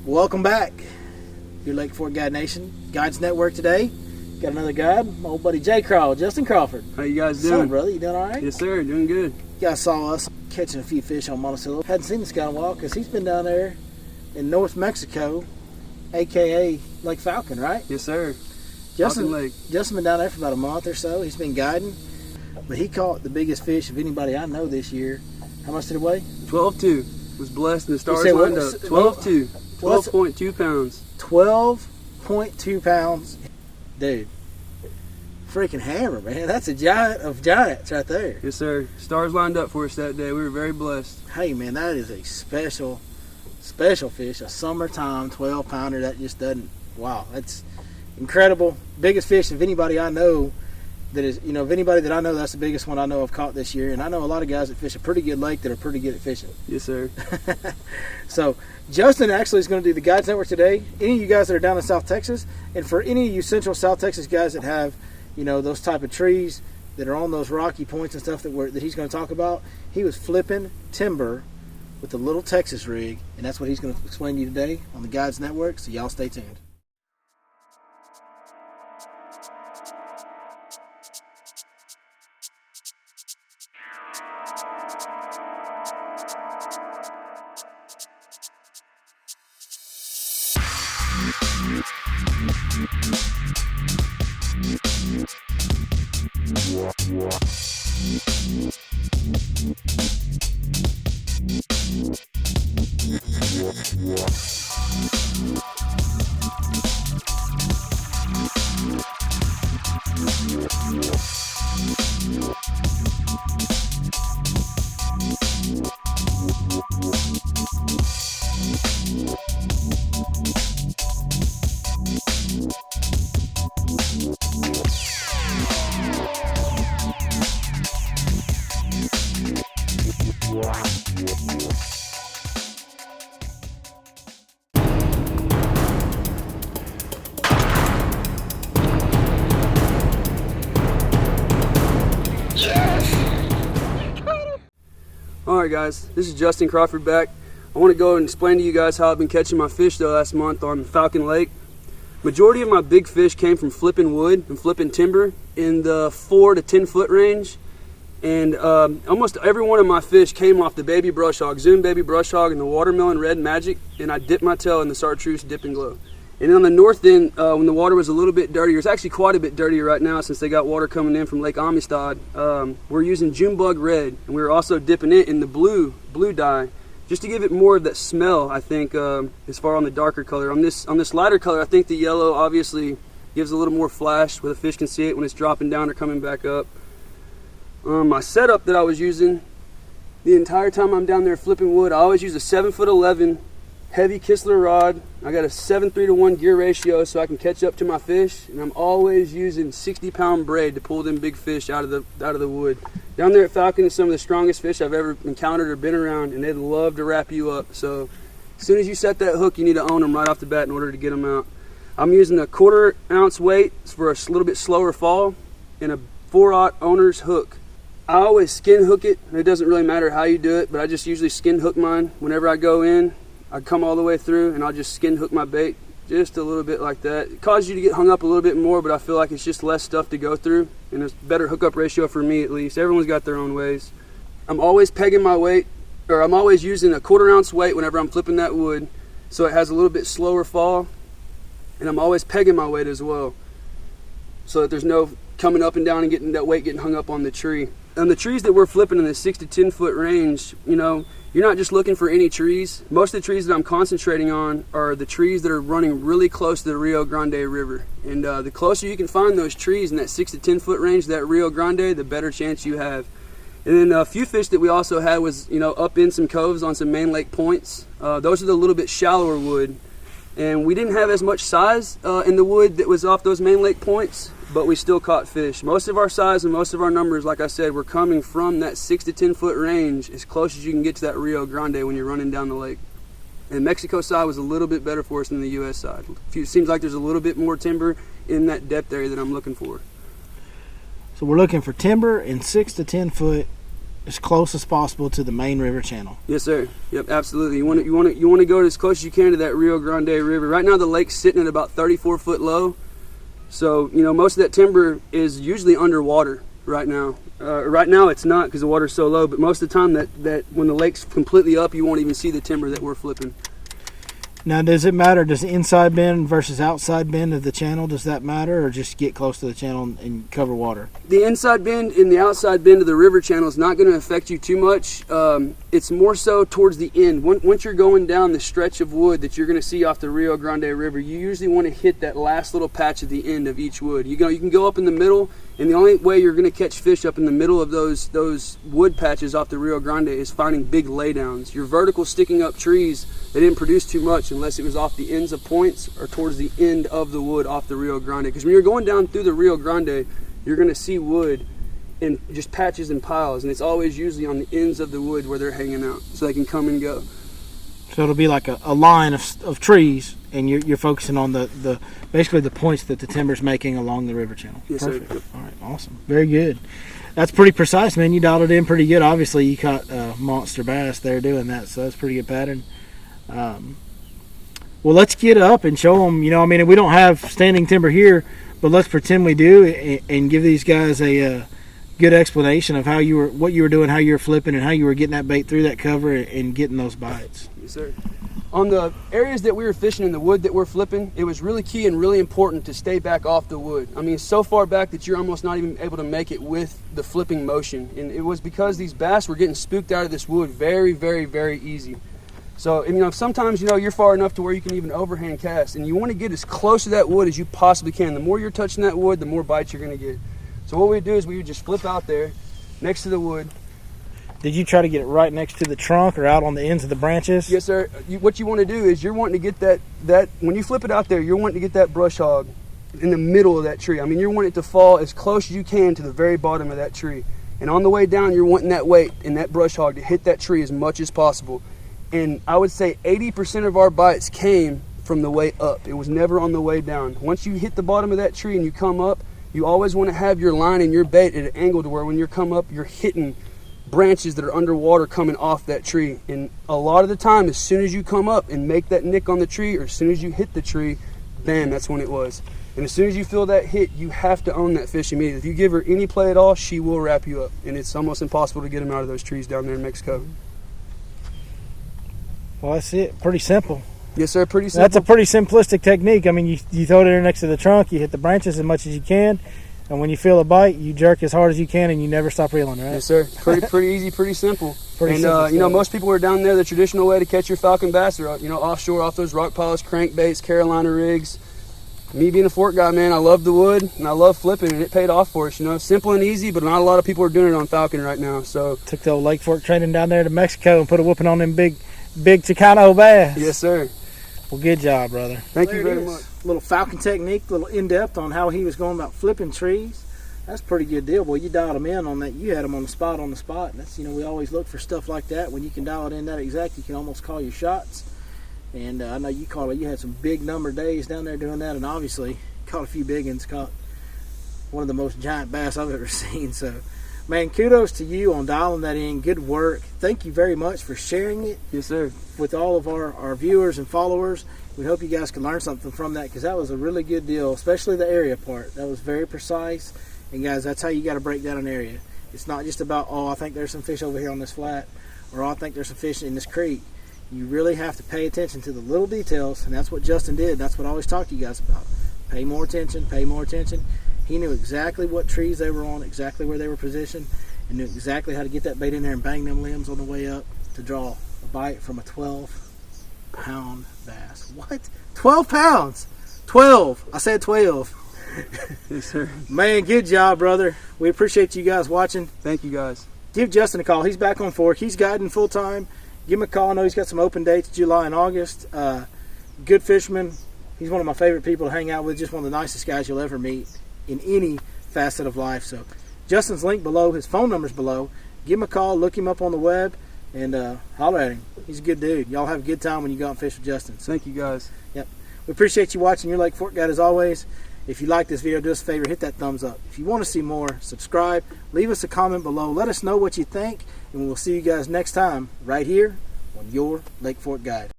Welcome back, your Lake Fork Guide Nation, Guides Network today. Got another guide, my old buddy J. Crawford, Justin Crawford. How you guys What's doing? up, brother? You doing all right? Yes, sir. Doing good. You guys saw us catching a few fish on Monticello. Hadn't seen this guy in a while because he's been down there in North Mexico, a.k.a. Lake Falcon, right? Yes, sir. Justin, Falcon Lake. Justin been down there for about a month or so. He's been guiding, but he caught the biggest fish of anybody I know this year. How much did it weigh? 12.2. Was blessed and the stars said lined what? up. 12.2. 12.2 pounds. 12.2 pounds. Dude, freaking hammer, man. That's a giant of giants right there. Yes, sir. Stars lined up for us that day. We were very blessed. Hey, man, that is a special fish. A summertime 12-pounder that just doesn't, wow, that's incredible. Biggest fish of anybody I know that is, of anybody that I know, that's the biggest one I know I've caught this year. And I know a lot of guys that fish a pretty good lake that are pretty good at fishing. Yes, sir. So Justin actually is going to do the Guides Network today. Any of you guys that are down in South Texas, and for any of you Central South Texas guys that have, those type of trees that are on those rocky points and stuff that he's going to talk about, he was flipping timber with a little Texas rig, and that's what he's going to explain to you today on the Guides Network. So y'all stay tuned. Alright, guys. This is Justin Crawford back. I want to go and explain to you guys how I've been catching my fish the last month on Falcon Lake. Majority of my big fish came from flipping wood and flipping timber in the 4 to 10 foot range. And almost every one of my fish came off the baby brush hog, Zoom baby brush hog, and the watermelon red magic, and I dipped my tail in the chartreuse dip and glow. And on the north end, when the water was a little bit dirtier, it's actually quite a bit dirtier right now since they got water coming in from Lake Amistad. We're using June bug red, and we're also dipping it in the blue dye, just to give it more of that smell. I think as far on the darker color. On this lighter color, I think the yellow obviously gives a little more flash where the fish can see it when it's dropping down or coming back up. My setup that I was using the entire time I'm down there flipping wood, I always use a 7'11" heavy Kistler rod. I got a 7:3 gear ratio so I can catch up to my fish, and I'm always using 60-pound braid to pull them big fish out of the wood. Down there at Falcon is some of the strongest fish I've ever encountered or been around, and they'd love to wrap you up. So as soon as you set that hook, you need to own them right off the bat in order to get them out. I'm using a 1/4 ounce weight for a little bit slower fall and a 4/0 owner's hook. I always skin hook it. It doesn't really matter how you do it, but I just usually skin hook mine whenever I go in. I come all the way through and I'll just skin hook my bait just a little bit like that. It causes you to get hung up a little bit more, but I feel like it's just less stuff to go through, and it's better hookup ratio for me at least. Everyone's got their own ways. I'm always pegging my weight, or I'm always using a 1/4 ounce weight whenever I'm flipping that wood, so it has a little bit slower fall, and I'm always pegging my weight as well, so that there's no coming up and down and getting that weight getting hung up on the tree. On the trees that we're flipping in the 6 to 10 foot range, you're not just looking for any trees. Most of the trees that I'm concentrating on are the trees that are running really close to the Rio Grande River. And the closer you can find those trees in that 6 to 10 foot range, that Rio Grande, the better chance you have. And then a few fish that we also had was, up in some coves on some main lake points. Those are the little bit shallower wood. And we didn't have as much size in the wood that was off those main lake points, but we still caught fish. Most of our size and most of our numbers, like I said, were coming from that 6 to 10 foot range, as close as you can get to that Rio Grande when you're running down the lake. And Mexico side was a little bit better for us than the US side. It seems like there's a little bit more timber in that depth area that I'm looking for. So we're looking for timber in 6 to 10 foot as close as possible to the main river channel. Yes, sir. Yep, absolutely. You want to go as close as you can to that Rio Grande River. Right now, the lake's sitting at about 34 foot low, so most of that timber is usually underwater right now. Right now, it's not because the water's so low. But most of the time, that when the lake's completely up, you won't even see the timber that we're flipping. Now, does it matter? Does the inside bend versus outside bend of the channel, does that matter, or just get close to the channel and cover water? The inside bend and the outside bend of the river channel is not going to affect you too much. It's more so towards the end. Once you're going down the stretch of wood that you're going to see off the Rio Grande River, you usually want to hit that last little patch at the end of each wood. You can go up in the middle, and the only way you're going to catch fish up in the middle of those wood patches off the Rio Grande is finding big laydowns. Your vertical sticking up trees, they didn't produce too much unless it was off the ends of points or towards the end of the wood off the Rio Grande. Because when you're going down through the Rio Grande, you're going to see wood in just patches and piles, and it's always usually on the ends of the wood where they're hanging out, so they can come and go. So it'll be like a line of trees, and you're focusing on the basically the points that the timber's making along the river channel. Yes, perfect. sir. All right, awesome, very good. That's pretty precise, man. You dialed it in pretty good. Obviously, you caught monster bass there doing that, so that's pretty good pattern. Well, let's get up and show them. I mean, we don't have standing timber here, but let's pretend we do, and give these guys a good explanation of what you were doing, how you were flipping, and how you were getting that bait through that cover and getting those bites. Yes, sir. On the areas that we were fishing in the wood that we're flipping, it was really key and really important to stay back off the wood. I mean, so far back that you're almost not even able to make it with the flipping motion. And it was because these bass were getting spooked out of this wood very, very, very easy. So, sometimes, you're far enough to where you can even overhand cast, and you want to get as close to that wood as you possibly can. The more you're touching that wood, the more bites you're going to get. So what we do is we would just flip out there next to the wood. Did you try to get it right next to the trunk or out on the ends of the branches? Yes, sir. What you want to do is you're wanting to get that when you flip it out there, you're wanting to get that brush hog in the middle of that tree. I mean, you're wanting it to fall as close as you can to the very bottom of that tree. And on the way down, you're wanting that weight and that brush hog to hit that tree as much as possible. And I would say 80% of our bites came from the way up. It was never on the way down. Once you hit the bottom of that tree and you come up, you always want to have your line and your bait at an angle to where when you come up, you're hitting branches that are underwater coming off that tree. And a lot of the time, as soon as you come up and make that nick on the tree, or as soon as you hit the tree, bam, that's when it was. And as soon as you feel that hit, you have to own that fish immediately. If you give her any play at all, she will wrap you up. And it's almost impossible to get them out of those trees down there in Mexico. Well, that's it. Pretty simple. Yes, sir. Pretty simple. That's a pretty simplistic technique. I mean, you throw it in there next to the trunk, you hit the branches as much as you can, and when you feel a bite, you jerk as hard as you can, and you never stop reeling, right? Yes, sir. Pretty easy, pretty simple. Pretty simple. Most people are down there the traditional way to catch your falcon bass, or offshore off those rock piles, crankbaits, Carolina rigs. Me being a fork guy, man, I love the wood and I love flipping, and it paid off for us. Simple and easy, but not a lot of people are doing it on falcon right now. So took the old Lake Fork training down there to Mexico and put a whooping on them big Chicano bass. Yes, sir. Well, good job, brother. Thank you very much. Little falcon technique, little in-depth on how he was going about flipping trees. That's a pretty good deal. Boy, you dialed him in on that. You had him on the spot. That's, we always look for stuff like that. When you can dial it in that exact, you can almost call your shots. And I know you had some big number days down there doing that, and obviously caught a few big ones, caught one of the most giant bass I've ever seen. So, man, kudos to you on dialing that in. Good work. Thank you very much for sharing it. Yes, sir. With all of our viewers and followers. We hope you guys can learn something from that, because that was a really good deal, especially the area part. That was very precise. And guys, that's how you got to break down an area. It's not just about, I think there's some fish over here on this flat, or I think there's some fish in this creek. You really have to pay attention to the little details, and that's what Justin did. That's what I always talk to you guys about. Pay more attention, pay more attention. He knew exactly what trees they were on, exactly where they were positioned, and knew exactly how to get that bait in there and bang them limbs on the way up to draw a bite from a 12-pound bass. What? 12 pounds? 12. I said 12. Yes, sir. Man, good job, brother. We appreciate you guys watching. Thank you, guys. Give Justin a call. He's back on Fork. He's guiding full time. Give him a call. I know he's got some open dates, July and August. Good fisherman. He's one of my favorite people to hang out with. Just one of the nicest guys you'll ever meet in any facet of life. So Justin's link below. His phone number's below. Give him a call. Look him up on the web and holler at him. He's a good dude. Y'all have a good time when you go out and fish with Justin. So, thank you, guys. Yep. We appreciate you watching Your Lake Fork Guide as always. If you like this video, do us a favor, hit that thumbs up. If you want to see more, subscribe, leave us a comment below, let us know what you think, and we'll see you guys next time right here on Your Lake Fork Guide.